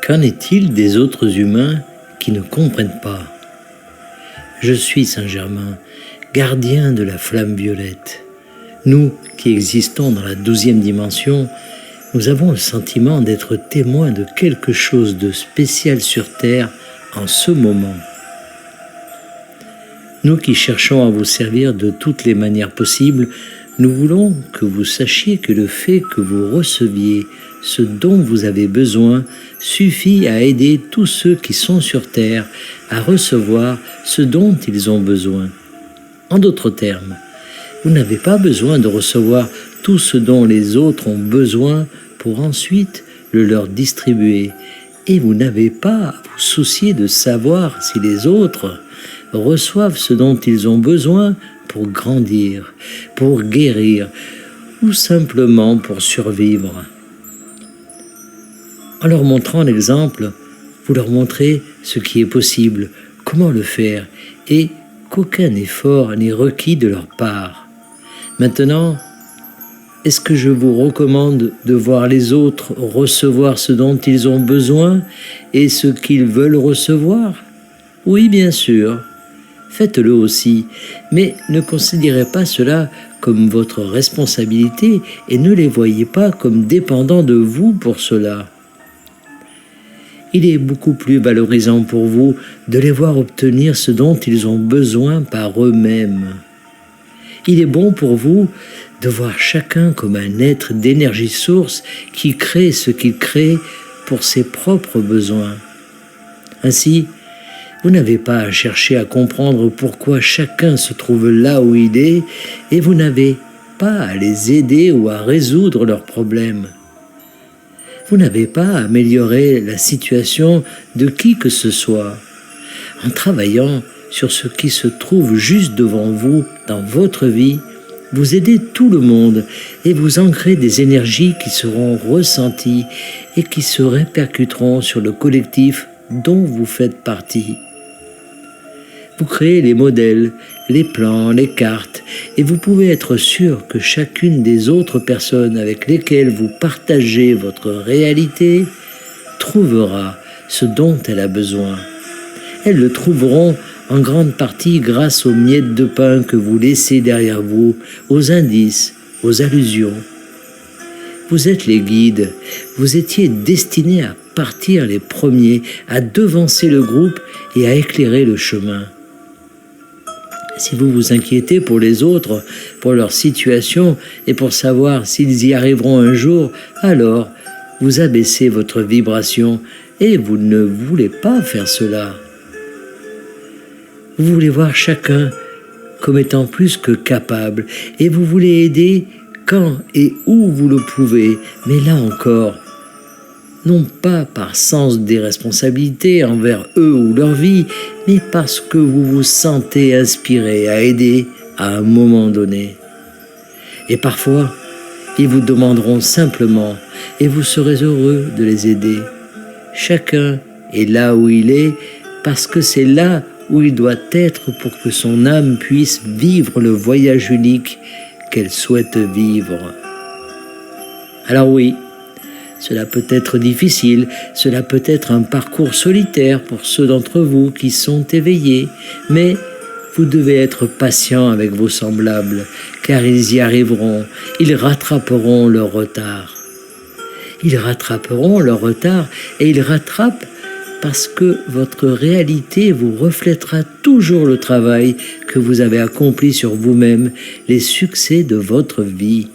Qu'en est-il des autres humains qui ne comprennent pas? Je suis Saint-Germain, gardien de la flamme violette. Nous qui existons dans la 12e dimension, nous avons le sentiment d'être témoins de quelque chose de spécial sur Terre en ce moment. Nous qui cherchons à vous servir de toutes les manières possibles, nous voulons que vous sachiez que le fait que vous receviez ce dont vous avez besoin suffit à aider tous ceux qui sont sur Terre à recevoir ce dont ils ont besoin. En d'autres termes, vous n'avez pas besoin de recevoir tout ce dont les autres ont besoin pour ensuite le leur distribuer. Et vous n'avez pas à vous soucier de savoir si les autres reçoivent ce dont ils ont besoin pour grandir, pour guérir ou simplement pour survivre. En leur montrant l'exemple, vous leur montrez ce qui est possible, comment le faire, et qu'aucun effort n'est requis de leur part. Maintenant, est-ce que je vous recommande de voir les autres recevoir ce dont ils ont besoin et ce qu'ils veulent recevoir? Oui, bien sûr. Faites-le aussi, mais ne considérez pas cela comme votre responsabilité et ne les voyez pas comme dépendants de vous pour cela. Il est beaucoup plus valorisant pour vous de les voir obtenir ce dont ils ont besoin par eux-mêmes. Il est bon pour vous de voir chacun comme un être d'énergie source qui crée ce qu'il crée pour ses propres besoins. Ainsi, vous n'avez pas à chercher à comprendre pourquoi chacun se trouve là où il est et vous n'avez pas à les aider ou à résoudre leurs problèmes. Vous n'avez pas à améliorer la situation de qui que ce soit. En travaillant sur ce qui se trouve juste devant vous dans votre vie, vous aidez tout le monde et vous ancrez des énergies qui seront ressenties et qui se répercuteront sur le collectif dont vous faites partie. Vous créez les modèles, les plans, les cartes, et vous pouvez être sûr que chacune des autres personnes avec lesquelles vous partagez votre réalité trouvera ce dont elle a besoin. Elles le trouveront en grande partie grâce aux miettes de pain que vous laissez derrière vous, aux indices, aux allusions. Vous êtes les guides, vous étiez destinés à partir les premiers, à devancer le groupe et à éclairer le chemin. Si vous vous inquiétez pour les autres, pour leur situation et pour savoir s'ils y arriveront un jour, alors vous abaissez votre vibration et vous ne voulez pas faire cela. Vous voulez voir chacun comme étant plus que capable et vous voulez aider quand et où vous le pouvez, mais là encore, non pas par sens des responsabilités envers eux ou leur vie, mais parce que vous vous sentez inspiré à aider à un moment donné. Et parfois, ils vous demanderont simplement, et vous serez heureux de les aider. Chacun est là où il est, parce que c'est là où il doit être pour que son âme puisse vivre le voyage unique qu'elle souhaite vivre. Alors oui, cela peut être difficile, cela peut être un parcours solitaire pour ceux d'entre vous qui sont éveillés, mais vous devez être patient avec vos semblables, car ils y arriveront, ils rattraperont leur retard. Ils rattraperont leur retard et ils rattrapent parce que votre réalité vous reflètera toujours le travail que vous avez accompli sur vous-même, les succès de votre vie.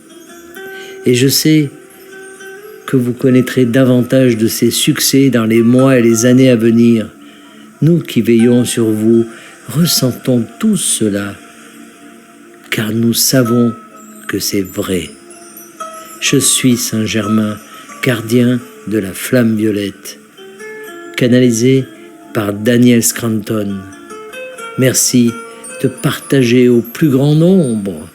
Et je sais que vous connaîtrez davantage de ces succès dans les mois et les années à venir. Nous qui veillons sur vous, ressentons tous cela, car nous savons que c'est vrai. Je suis Saint-Germain, gardien de la flamme violette. Canalisé par Daniel Scranton. Merci de partager au plus grand nombre.